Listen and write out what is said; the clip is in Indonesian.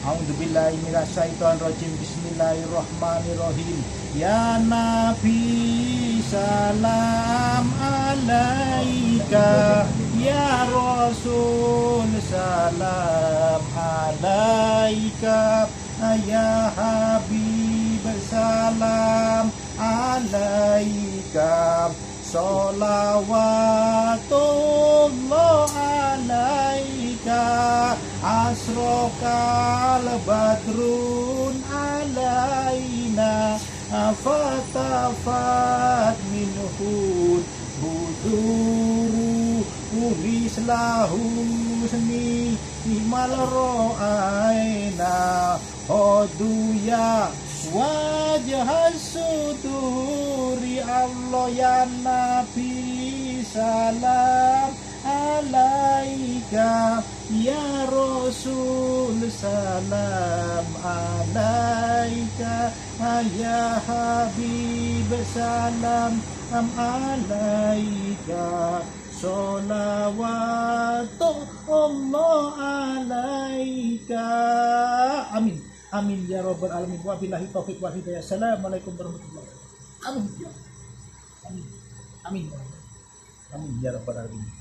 A'udzubillahi minasyaitonirrajim. Bismillahirrahmanirrahim. Ya Nabi salam alaika, ya Rasul salam alaika, ya Habib salam alaika, sholawatullah alaika, asrokal badrun alaina, fatafat minhud buduru mislahu sni imal ro'aina hoduya wajah suduri. Allah ya Nabi salam alaika, ya Rasul salam alaika, ya Habib salam alaika, sholawatullah alaika. Amin amin ya rabbal alamin. Wabillahi taufiq wal hidayah. Assalamualaikum warahmatullahi wabarakatuh. Amin ya amin amin amin ya rabbal alamin.